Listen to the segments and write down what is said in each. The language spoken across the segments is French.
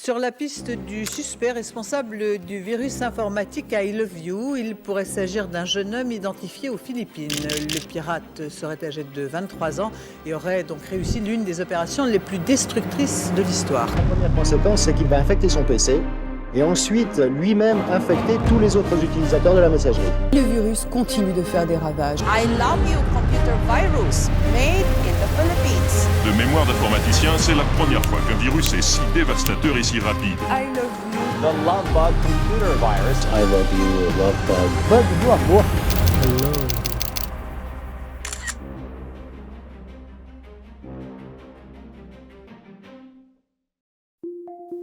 Sur la piste du suspect responsable du virus informatique I Love You, il pourrait s'agir d'un jeune homme identifié aux Philippines. Le pirate serait âgé de 23 ans et aurait donc réussi l'une des opérations les plus destructrices de l'histoire. La première conséquence, c'est qu'il va infecter son PC et ensuite lui-même infecter tous les autres utilisateurs de la messagerie. Le virus continue de faire des ravages. I Love You computer virus made in the Philippines. De mémoire d'informaticien, c'est la première fois qu'un virus est si dévastateur et si rapide. I love you. The Lovebug computer virus. I love you, love bug. Bug du amour.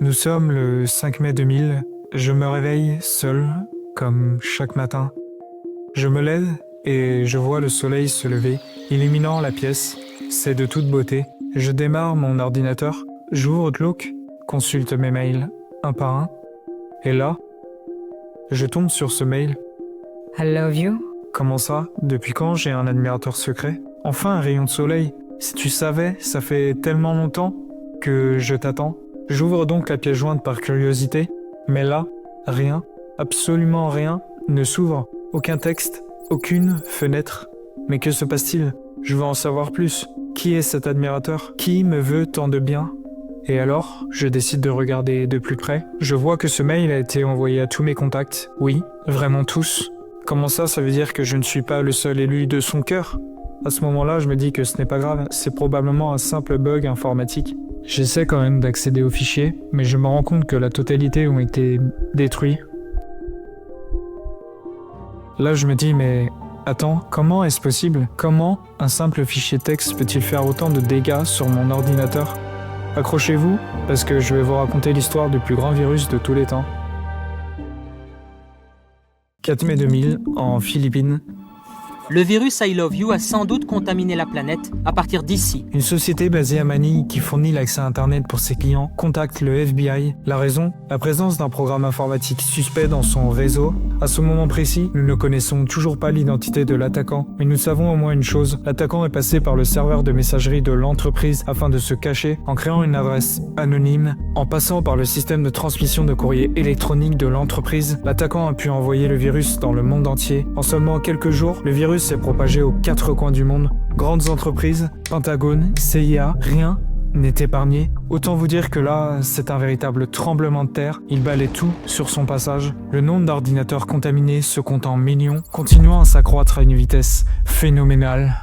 Nous sommes le 5 mai 2000, je me réveille seul, comme chaque matin. Je me lève et je vois le soleil se lever, illuminant la pièce. C'est de toute beauté. Je démarre mon ordinateur, j'ouvre Outlook, consulte mes mails un par un. Et là, je tombe sur ce mail. I love you. Comment ça? Depuis quand j'ai un admirateur secret? Enfin un rayon de soleil. Si tu savais, ça fait tellement longtemps que je t'attends. J'ouvre donc la pièce jointe par curiosité, mais là, rien, absolument rien, ne s'ouvre. Aucun texte, aucune fenêtre. Mais que se passe-t-il? Je veux en savoir plus. Qui est cet admirateur? Qui me veut tant de bien? Et alors, je décide de regarder de plus près. Je vois que ce mail a été envoyé à tous mes contacts. Oui, vraiment tous. Comment ça veut dire que je ne suis pas le seul élu de son cœur? À ce moment-là, je me dis que ce n'est pas grave, c'est probablement un simple bug informatique. J'essaie quand même d'accéder aux fichiers, mais je me rends compte que la totalité ont été détruits. Là, je me dis, mais attends, comment est-ce possible? Comment un simple fichier texte peut-il faire autant de dégâts sur mon ordinateur? Accrochez-vous, parce que je vais vous raconter l'histoire du plus grand virus de tous les temps. 4 mai 2000, en Philippines. Le virus I Love You a sans doute contaminé la planète à partir d'ici. Une société basée à Manille qui fournit l'accès à Internet pour ses clients contacte le FBI. La raison? La présence d'un programme informatique suspect dans son réseau. À ce moment précis, nous ne connaissons toujours pas l'identité de l'attaquant, mais nous savons au moins une chose. L'attaquant est passé par le serveur de messagerie de l'entreprise afin de se cacher en créant une adresse anonyme. En passant par le système de transmission de courrier électronique de l'entreprise, l'attaquant a pu envoyer le virus dans le monde entier. En seulement quelques jours, le virus s'est propagé aux 4 coins du monde. Grandes entreprises, Pentagone, CIA, rien n'est épargné. Autant vous dire que là, c'est un véritable tremblement de terre. Il balaie tout sur son passage. Le nombre d'ordinateurs contaminés se compte en millions, continuant à s'accroître à une vitesse phénoménale.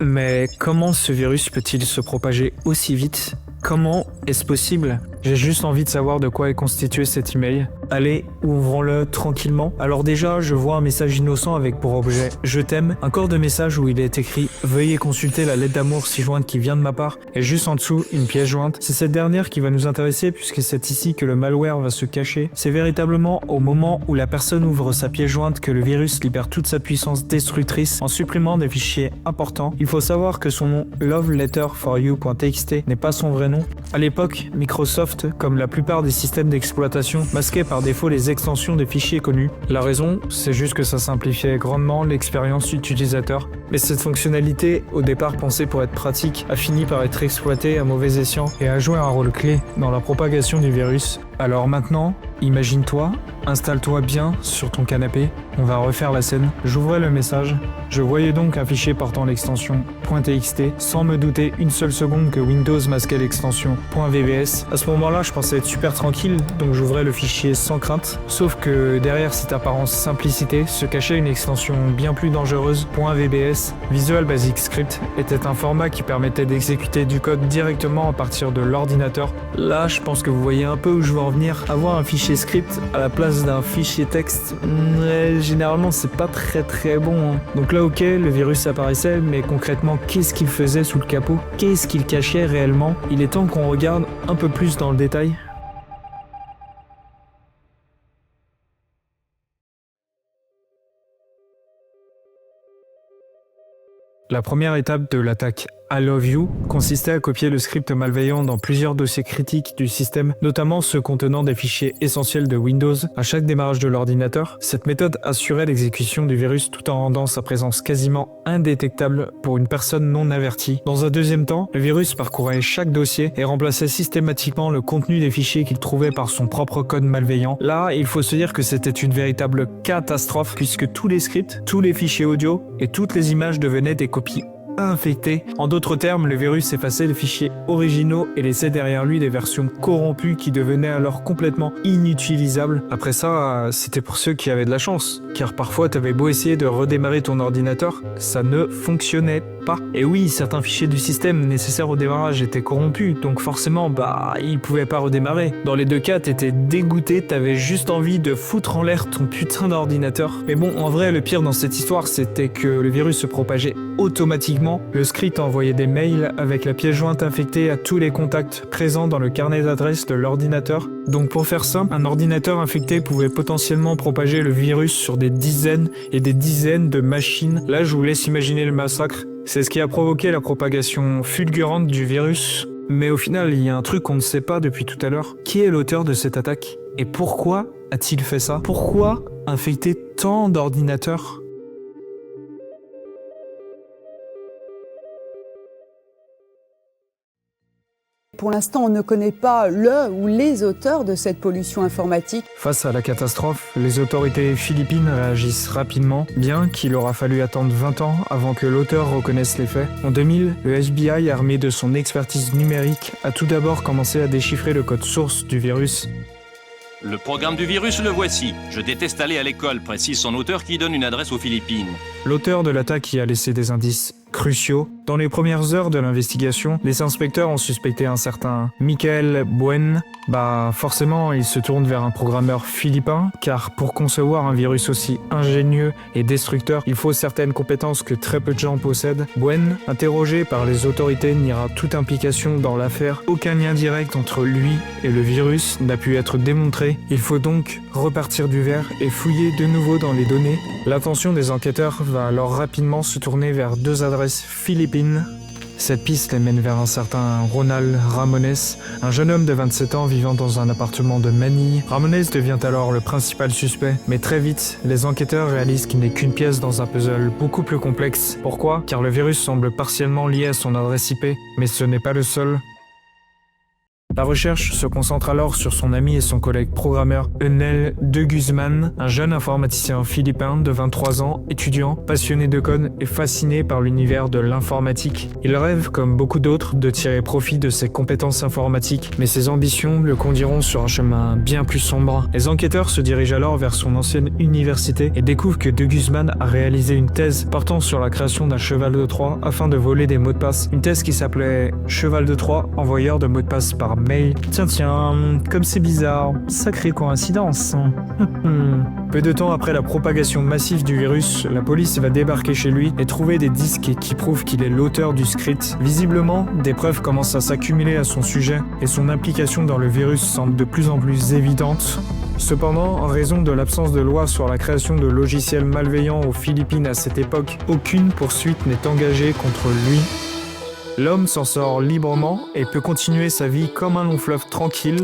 Mais comment ce virus peut-il se propager aussi vite? Comment est-ce possible? J'ai juste envie de savoir de quoi est constitué cet email. Allez, ouvrons-le tranquillement. Alors déjà, je vois un message innocent avec pour objet « Je t'aime », un corps de message où il est écrit « Veuillez consulter la lettre d'amour ci-jointe qui vient de ma part » et juste en dessous, une pièce jointe. C'est cette dernière qui va nous intéresser puisque c'est ici que le malware va se cacher. C'est véritablement au moment où la personne ouvre sa pièce jointe que le virus libère toute sa puissance destructrice en supprimant des fichiers importants. Il faut savoir que son nom loveletterforyou.txt n'est pas son vrai nom. À l'époque, Microsoft, comme la plupart des systèmes d'exploitation, masquait par défaut les extensions des fichiers connus. La raison, c'est juste que ça simplifiait grandement l'expérience utilisateur. Mais cette fonctionnalité, au départ pensée pour être pratique, a fini par être exploitée à mauvais escient et a joué un rôle clé dans la propagation du virus. Alors maintenant, imagine-toi, installe-toi bien sur ton canapé, on va refaire la scène. J'ouvrais le message, je voyais donc un fichier portant l'extension .txt sans me douter une seule seconde que Windows masquait l'extension .vbs. À ce moment-là, je pensais être super tranquille, donc j'ouvrais le fichier sans crainte. Sauf que derrière cette apparence simplicité se cachait une extension bien plus dangereuse, .vbs. Visual Basic Script était un format qui permettait d'exécuter du code directement à partir de l'ordinateur. Là, je pense que vous voyez un peu où je veux en venir. Avoir un fichier script à la place d'un fichier texte, généralement c'est pas très bon. Donc là ok, le virus apparaissait, mais concrètement qu'est-ce qu'il faisait sous le capot? Qu'est-ce qu'il cachait réellement? Il est temps qu'on regarde un peu plus dans le détail. La première étape de l'attaque I Love You consistait à copier le script malveillant dans plusieurs dossiers critiques du système, notamment ceux contenant des fichiers essentiels de Windows à chaque démarrage de l'ordinateur. Cette méthode assurait l'exécution du virus tout en rendant sa présence quasiment indétectable pour une personne non avertie. Dans un deuxième temps, le virus parcourait chaque dossier et remplaçait systématiquement le contenu des fichiers qu'il trouvait par son propre code malveillant. Là, il faut se dire que c'était une véritable catastrophe puisque tous les scripts, tous les fichiers audio et toutes les images devenaient des copies infectées. En d'autres termes, le virus effaçait les fichiers originaux et laissait derrière lui des versions corrompues qui devenaient alors complètement inutilisables. Après ça, c'était pour ceux qui avaient de la chance, car parfois t'avais beau essayer de redémarrer ton ordinateur, ça ne fonctionnait pas. Et oui, certains fichiers du système nécessaires au démarrage étaient corrompus, donc forcément, ils pouvaient pas redémarrer. Dans les deux cas, t'étais dégoûté, t'avais juste envie de foutre en l'air ton putain d'ordinateur. Mais bon, en vrai, le pire dans cette histoire, c'était que le virus se propageait automatiquement. Le script envoyait des mails avec la pièce jointe infectée à tous les contacts présents dans le carnet d'adresse de l'ordinateur. Donc pour faire simple, un ordinateur infecté pouvait potentiellement propager le virus sur des dizaines et des dizaines de machines. Là, je vous laisse imaginer le massacre. C'est ce qui a provoqué la propagation fulgurante du virus. Mais au final, il y a un truc qu'on ne sait pas depuis tout à l'heure. Qui est l'auteur de cette attaque? Et pourquoi a-t-il fait ça? Pourquoi infecter tant d'ordinateurs? Pour l'instant, on ne connaît pas le ou les auteurs de cette pollution informatique. Face à la catastrophe, les autorités philippines réagissent rapidement, bien qu'il aura fallu attendre 20 ans avant que l'auteur reconnaisse les faits. En 2000, le FBI, armé de son expertise numérique, a tout d'abord commencé à déchiffrer le code source du virus. Le programme du virus, le voici. Je déteste aller à l'école, précise son auteur qui donne une adresse aux Philippines. L'auteur de l'attaque y a laissé des indices cruciaux. Dans les premières heures de l'investigation, les inspecteurs ont suspecté un certain Michael Buen. Forcément, ils se tournent vers un programmeur philippin, car pour concevoir un virus aussi ingénieux et destructeur, il faut certaines compétences que très peu de gens possèdent. Buen, interrogé par les autorités, niera toute implication dans l'affaire. Aucun lien direct entre lui et le virus n'a pu être démontré. Il faut donc repartir du vert et fouiller de nouveau dans les données. L'attention des enquêteurs va alors rapidement se tourner vers deux adresses philippines. Cette piste les mène vers un certain Ronald Ramones, un jeune homme de 27 ans vivant dans un appartement de Manille. Ramones devient alors le principal suspect, mais très vite, les enquêteurs réalisent qu'il n'est qu'une pièce dans un puzzle beaucoup plus complexe. Pourquoi? Car le virus semble partiellement lié à son adresse IP, mais ce n'est pas le seul. La recherche se concentre alors sur son ami et son collègue programmeur Eunel de Guzman, un jeune informaticien philippin de 23 ans, étudiant, passionné de code et fasciné par l'univers de l'informatique. Il rêve, comme beaucoup d'autres, de tirer profit de ses compétences informatiques, mais ses ambitions le conduiront sur un chemin bien plus sombre. Les enquêteurs se dirigent alors vers son ancienne université et découvrent que de Guzman a réalisé une thèse portant sur la création d'un cheval de Troie afin de voler des mots de passe. Une thèse qui s'appelait « Cheval de Troie, envoyeur de mots de passe par mail ». Tiens, comme c'est bizarre, sacrée coïncidence. Peu de temps après la propagation massive du virus, la police va débarquer chez lui et trouver des disques qui prouvent qu'il est l'auteur du script. Visiblement, des preuves commencent à s'accumuler à son sujet et son implication dans le virus semble de plus en plus évidente. Cependant, en raison de l'absence de loi sur la création de logiciels malveillants aux Philippines à cette époque, aucune poursuite n'est engagée contre lui. L'homme s'en sort librement et peut continuer sa vie comme un long fleuve tranquille.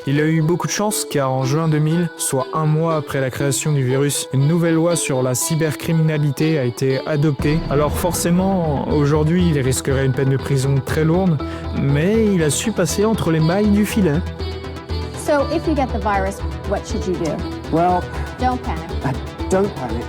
Il a eu beaucoup de chance car en juin 2000, soit un mois après la création du virus, une nouvelle loi sur la cybercriminalité a été adoptée. Alors forcément, aujourd'hui, il risquerait une peine de prison très lourde, mais il a su passer entre les mailles du filet. So, if you get the virus, what should you do? Well, Don't panic. don't panic.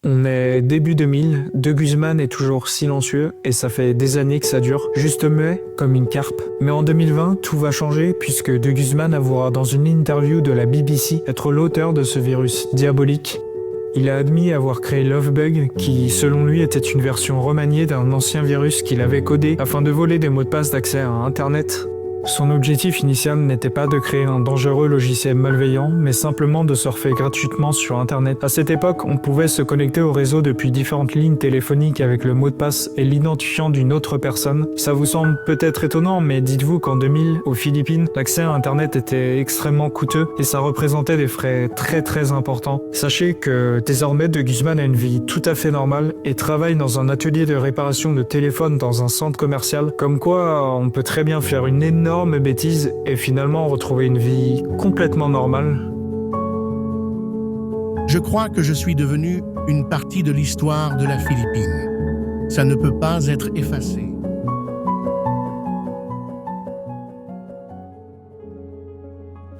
On est début 2000, de Guzman est toujours silencieux et ça fait des années que ça dure, juste muet comme une carpe. Mais en 2020, tout va changer puisque de Guzman avouera dans une interview de la BBC être l'auteur de ce virus diabolique. Il a admis avoir créé Lovebug, qui selon lui était une version remaniée d'un ancien virus qu'il avait codé afin de voler des mots de passe d'accès à Internet. Son objectif initial n'était pas de créer un dangereux logiciel malveillant, mais simplement de surfer gratuitement sur Internet. À cette époque, on pouvait se connecter au réseau depuis différentes lignes téléphoniques avec le mot de passe et l'identifiant d'une autre personne. Ça vous semble peut-être étonnant, mais dites-vous qu'en 2000, aux Philippines, l'accès à Internet était extrêmement coûteux et ça représentait des frais très importants. Sachez que désormais, De Guzman a une vie tout à fait normale et travaille dans un atelier de réparation de téléphone dans un centre commercial. Comme quoi, on peut très bien faire une énorme bêtise et finalement retrouver une vie complètement normale. Je crois que je suis devenu une partie de l'histoire de la Philippine. Ça ne peut pas être effacé.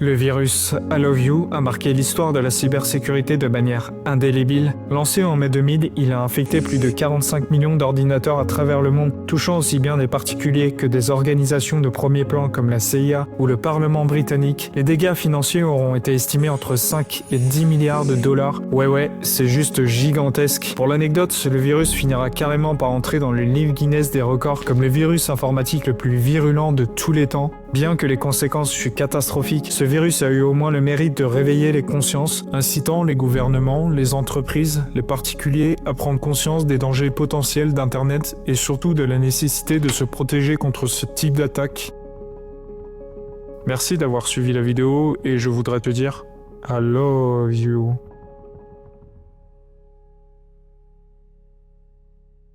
Le virus I Love You a marqué l'histoire de la cybersécurité de manière indélébile. Lancé en mai 2000, il a infecté plus de 45 millions d'ordinateurs à travers le monde, touchant aussi bien des particuliers que des organisations de premier plan comme la CIA ou le Parlement britannique. Les dégâts financiers auront été estimés entre 5 et 10 milliards de dollars. Ouais, c'est juste gigantesque. Pour l'anecdote, le virus finira carrément par entrer dans le livre Guinness des records comme le virus informatique le plus virulent de tous les temps. Bien que les conséquences fussent catastrophiques, ce virus a eu au moins le mérite de réveiller les consciences, incitant les gouvernements, les entreprises, les particuliers à prendre conscience des dangers potentiels d'Internet et surtout de la nécessité de se protéger contre ce type d'attaque. Merci d'avoir suivi la vidéo et je voudrais te dire I love you.